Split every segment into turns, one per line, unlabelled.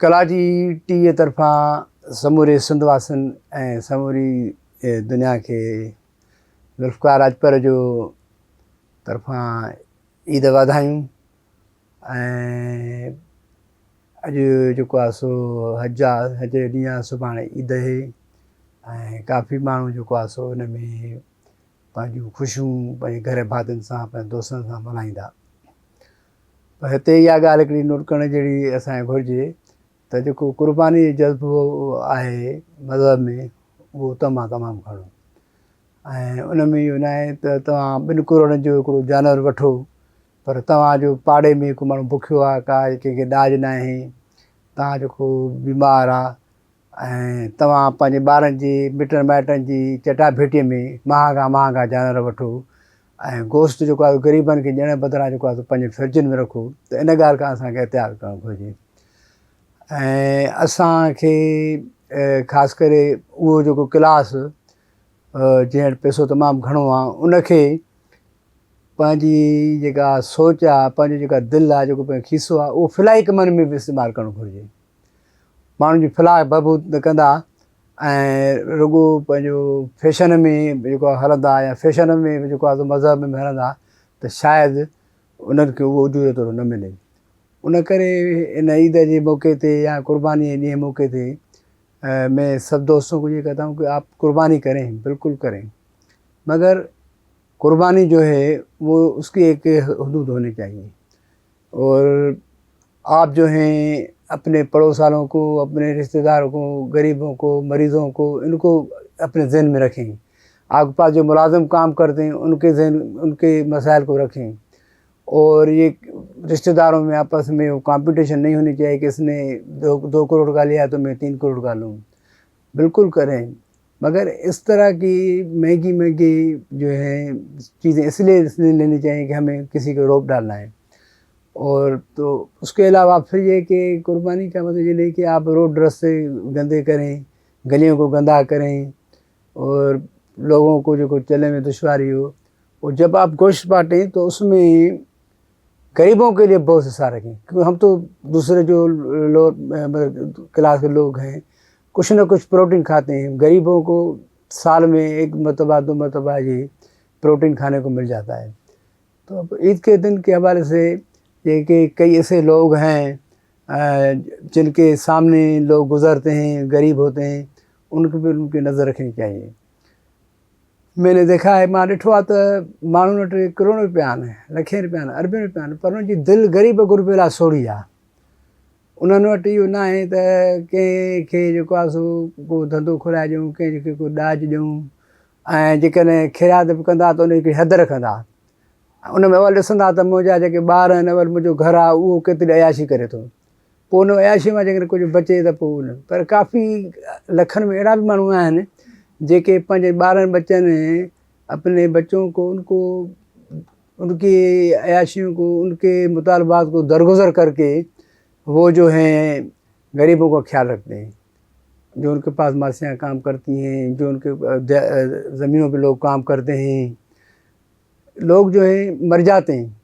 कलाजी टीवीअ तरफ़ां समूरे सिंध वासियुनि ऐं समूरी दुनिया खे ज़ुल्फ़िकार अजपर जो तरफ़ां ईद वाधायूं। ऐं अॼु जेको आहे सो हज आहे, हज जो ॾींहुं आहे, सुभाणे ईद आहे ऐं काफ़ी माण्हू जेको आहे सो हुन में पंहिंजूं ख़ुशियूं पंहिंजे घर भातियुनि सां पंहिंजे दोस्तनि सां मल्हाईंदा। पर हिते इहा ॻाल्हि हिकिड़ी नोट करण जहिड़ी असांखे घुरिजे त जेको क़ुर्बानी जो जज़्बो आहे मज़हब में उहो तमामु घणो, ऐं उन में इहो न आहे त तव्हां 2 करोड़नि जो हिकिड़ो जानवर वठो पर तव्हांजो पाड़े में को माण्हू बुखियो आहे, का कंहिंखे ॾाज न आहे, तव्हां जेको बीमार आहे ऐं तव्हां पंहिंजे ॿारनि जी मिटनि माइटनि जी चटाभेटीअ में महांगा जानवर वठो ऐं गोश्त जेको आहे ग़रीबनि खे ॾियण बदिरां जेको आहे पंहिंजे फ्रिजनि में रखो, त इन ॻाल्हि खां असांखे एहतियात करणु घुरिजे। ऐं असांखे ख़ासि करे उहो जेको क्लास जंहिं वटि पैसो तमामु घणो आहे उनखे पंहिंजी जेका सोच आहे, पंहिंजी जेका दिलि आहे, जेको पंहिंजो खीसो आहे, उहो फलाही कमनि में बि इस्तेमालु करणु घुरिजे। माण्हुनि जी फलाह बहबूद न कंदा ऐं रुॻो पंहिंजो फैशन में जेको आहे हलंदा या फैशन में जेको आहे मज़हब में हलंदा त शायदि उन्हनि खे उहो उजूरत न मिले। उन करे इन ईद जे मौक़े ते या कुर्बानी जे ॾींहुं मौक़े ते मैं सब दोस्तों को ये कहता हूँ कि आप कुर्बानी करें, बिल्कुल करें, मगर कुर्बानी जो है वो उसकी एक हदूद होनी चाहिए। और आप जो हैं अपने पड़ोस वालों को, अपने रिश्तेदारों को, गरीबों को, मरीज़ों को, इनको अपने ज़हन में रखें। आपके पास जो मुलाजिम काम करते हैं उनके ज़हन, उनके मसाइल को रखें। और ये रिश्तेदारों में आपस में वो कंपटीशन नहीं होनी चाहिए कि इसने 2 करोड़ का लिया तो मैं 3 करोड़ का लूँ, बिल्कुल करें, मगर इस तरह की महंगी जो है चीज़ें इसलिए लेनी चाहिए कि हमें किसी को रोक डालना है। और तो उसके अलावा फिर ये कि कुर्बानी का मतलब ये नहीं कि आप रोड रास्ते गंदे करें, गलियों को गंदा करें और लोगों को जो चलने में दुश्वारी हो। और जब आप गोश्त बांटें तो उसमें गरीबों के लिए बहुत हिस्सा रखें, क्योंकि हम तो दूसरे जो लोग क्लास के लोग हैं कुछ न कुछ प्रोटीन खाते हैं। गरीबों को साल में 1 मरतबा 2 मरतबा ये प्रोटीन खाने को मिल जाता है। तो अब ईद के दिन के हवाले से ये कि कई ऐसे लोग हैं जिनके सामने लोग गुज़रते हैं, गरीब होते हैं, उनकी भी उनकी नज़र रखनी चाहिए। मैंने देखा है, मां ॾिठो आहे त माण्हुनि वटि करोड़ों रुपया आहिनि, लखे रुपया आहिनि, अरबे रुपया आहिनि, पर उनजी दिलि ग़रीब गुरबे लाइ सोढ़ी आहे। उन्हनि वटि इहो न आहे त कंहिंखे जेको आहे सो को धंधो खोलाए ॾियूं, कंहिंखे को ॾाज ॾियूं, ऐं जेकॾहिं ख़ैरात बि कंदा त उनजी हद रखंदा। उन में अवल ॾिसंदा त मुंहिंजा जेके ॿार आहिनि, अवल मुंहिंजो घरु आहे उहो केतिरी अयाशी करे थो, पोइ उन अयाशी मां जेकॾहिं कुझु बचे त पोइ उन, पर काफ़ी लखनि में अहिड़ा बि माण्हू आहिनि जेके पंहिंजे ॿारनि बच्चनि अपने बच्चों को उनकी अयाशियों को, उनके मुतालबात को दरगुजर करके वो जो हैं गरीबों का ख्याल रखते हैं। जो उनके पास मासियाँ काम करती हैं, जो उनके ज़मीनों पे लोग काम करते हैं, लोग जो हैं मर जाते हैं।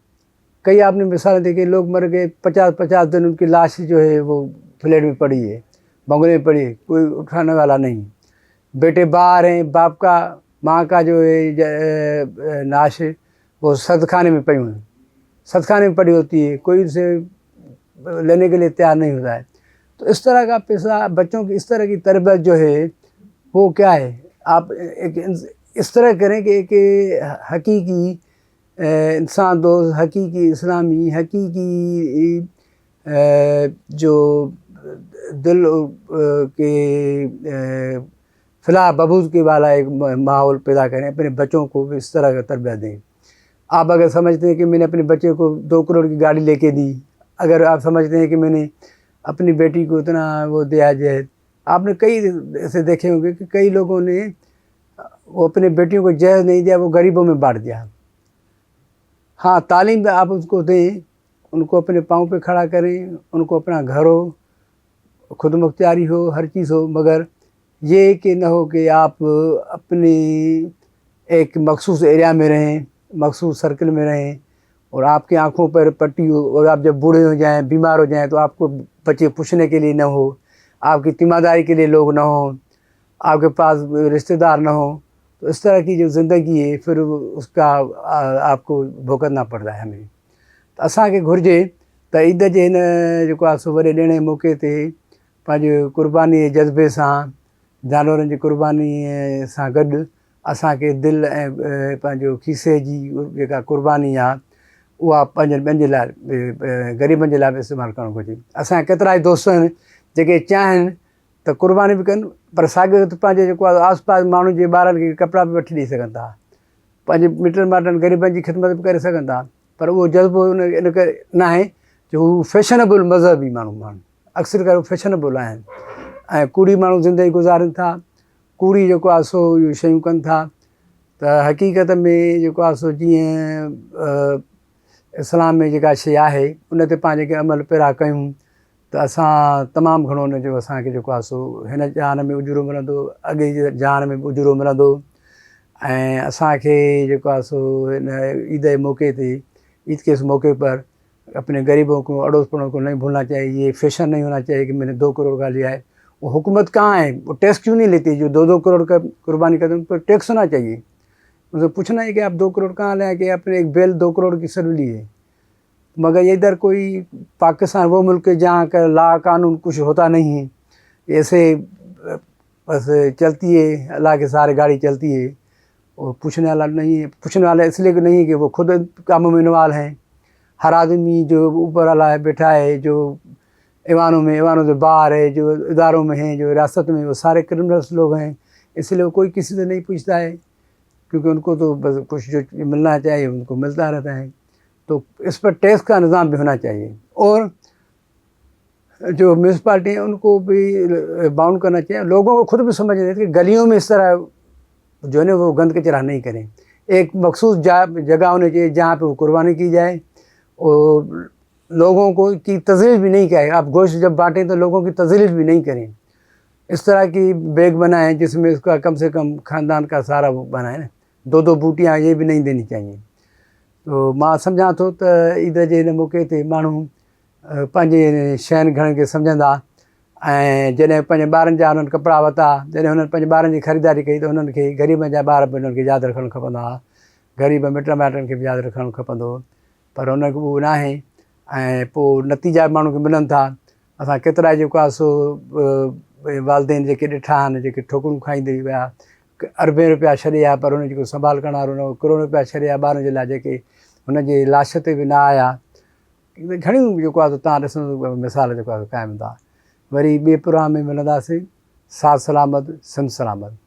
कई आपने मिसाल देखी, लोग मर गए 50-50 दिन उनकी लाश जो है वो फ्लैट में पड़ी है, बंगले में पड़ी है, कोई उठाने वाला नहीं। बेटे बाहर हैं, बाप का माँ का जो है नाश वो सदखाने में पड़ी हुई, सदखाने में पड़ी होती है, कोई उसे लेने के लिए तैयार नहीं होता है। तो इस तरह का पैसा बच्चों की, इस तरह की तरबियत जो है वो क्या है, आप एक इस तरह करें कि एक हकीकी इंसान दोस्त, हकीकी इस्लामी, हकीकी जो दिल के फलाह बबूद के वाला एक माहौल पैदा करें, अपने बच्चों को भी इस तरह का तरबियत दें। आप अगर समझते हैं कि मैंने अपने बच्चे को 2 करोड़ की गाड़ी लेके दी, अगर आप समझते हैं कि मैंने अपनी बेटी को इतना वो दिया जाए, आपने कई ऐसे देखे होंगे कि कई लोगों ने वो अपने बेटियों को जहेज नहीं दिया, वो गरीबों में बांट दिया। हाँ, तालीम आप उसको दें, उनको अपने पाँव पे खड़ा करें, उनको अपना घर हो, खुद मुख्तियारी हो, हर चीज़ हो, मगर ये कि न हो कि आप अपनी एक मखसूस एरिया में रहें, मखसूस सर्कल में रहें اور آپ کی آنکھوں پر پٹی ہو اور آپ جب بوڑھے ہو جائیں بیمار ہو جائیں تو آپ کو بچے پوچھنے کے لیے نہ ہو، آپ کی تیمارداری کے لیے لوگ نہ ہوں، آپ کے پاس رشتہ دار نہ ہوں، تو اس طرح کی جو زندگی ہے پھر اس کا آپ کو بھुगतना पड़ंदा ہے हमें। त असांखे घुरिजे त ईद जे हिन जेको आहे सो वॾे ॾिण जे मौक़े ते पंहिंजो क़ुर्बानी जे जज़्बे सां जानवरनि जी क़ुर्बानीअ सां गॾु असांखे दिलि ऐं पंहिंजो खीसे जी जेका क़ुर्बानी आहे उहा पंहिंजनि ॿियनि जे लाइ ग़रीबनि जे लाइ बि इस्तेमालु करणु घुरिजे। असांजा केतिरा ई दोस्त आहिनि जेके चाहिनि त क़ुर्बानी बि कनि पर साॻियो त पंहिंजे जेको आहे आस पास माण्हुनि जे ॿारनि खे कपिड़ा बि वठी ॾेई सघनि था, पंहिंजे मिटनि माइटनि ग़रीबनि जी ख़िदमत बि करे सघनि था। पर उहो जज़्बो इन करे न आहे जो हू फैशनेबल मज़हबी माण्हू अक्सर करे फैशनेबल आहिनि ऐं कूड़ी माण्हू ज़िंदगी गुज़ारनि था, कूड़ी जेको आहे सो इहो शयूं कनि था। त हक़ीक़त में जेको आहे सो जीअं इस्लाम में जेका शइ आहे उन ते पाण जेके अमल पहिरां कयूं त असां तमामु घणो उनजो असांखे जेको आहे सो हिन जहान में उजरो मिलंदो, अॻे जी जहान में बि उजरो मिलंदो। ऐं असांखे जेको आहे सो हिन ईद जे मौक़े ते ईद के इस मौके पर अपने गरीबों को अड़ोस पड़ोस को नहीं भूलना चाहिए। ये फैशन नहीं होना चाहिए कि मैंने 2 करोड़ का लिया है। वो हुकूमत कहाँ है, वो टैक्स क्यों नहीं लेती जो 2-2 करोड़ का कुर्बानी करते हैं उन पर टैक्स होना चाहिए। उनसे पूछना है कि आप 2 करोड़ कहाँ लाए कि आपने एक बैल 2 करोड़ की सर्व ली है। मगर ये इधर कोई पाकिस्तान वो मुल्क है जहाँ का ला कानून कुछ होता नहीं है, ऐसे बस चलती है अल्लाह के सहारे गाड़ी चलती है। और पूछने वाला नहीं है, पूछने वाला इसलिए कि नहीं है कि वो खुद कामों में इन्वॉल्व हैं। हर आदमी जो ऊपर वाला है बैठा है, जो ऐवानों से बाहर है, जो इदारों में हैं, जो रियासत में, वो सारे क्रिमिनल्स लोग हैं। इसलिए वो कोई किसी से नहीं पूछता है क्योंकि उनको तो बस कुछ जो मिलना चाहिए उनको मिलता रहता है। तो इस पर टैक्स का निज़ाम भी होना चाहिए और जो म्यूनसिपाल्टी है उनको भी बाउंड करना चाहिए। लोगों को खुद भी समझना चाहिए कि गलियों में इस तरह जो है ना वो गंद कचरा नहीं करें। एक मखसूस जगह होनी चाहिए जहाँ पे वो कुर्बानी की जाए और लोगों को की तज़लील भी नहीं करें। आप गोश्त जब बांटें तो लोगों की तज़लील भी नहीं करें। इस तरह की बैग बनाएं जिसमें इसका कम से कम ख़ानदान का सारा वो बनाए ना, 2-2 बूटियाँ ये भी नहीं देनी चाहिए। तो मां सम्झां थो त ईद जे हिन मौक़े ते माण्हू पंहिंजे शयुनि घणनि खे सम्झंदा ऐं जॾहिं पंहिंजे ॿारनि जा हुननि कपिड़ा वरिता, जॾहिं हुननि पंहिंजे ॿारनि जी ख़रीदारी कई त हुननि खे ग़रीबनि जा ॿार बि हुननि खे यादि रखणु खपंदा, ग़रीब मिट माइटनि खे बि यादि रखणु खपंदो। पर हुनखे उहो न आहे ऐं पोइ नतीजा माण्हू खे मिलनि था। असां केतिरा जेको आहे सो वालदेन जेके ॾिठा आहिनि जेके ठोकरूं खाईंदे विया, अरबे रुपया छॾिया पर हुन जेको संभाल करण वारो न, करोड़ रुपया छॾिया ॿारनि जे लाइ जेके हुनजे लाश ते बि न आया। घणियूं जेको आहे तव्हां ॾिसंदो मिसाल जेको आहे क़ाइमु था। वरी ॿिए प्रोग्राम में मिलंदासीं। साथ सलामत सिंध सलामत।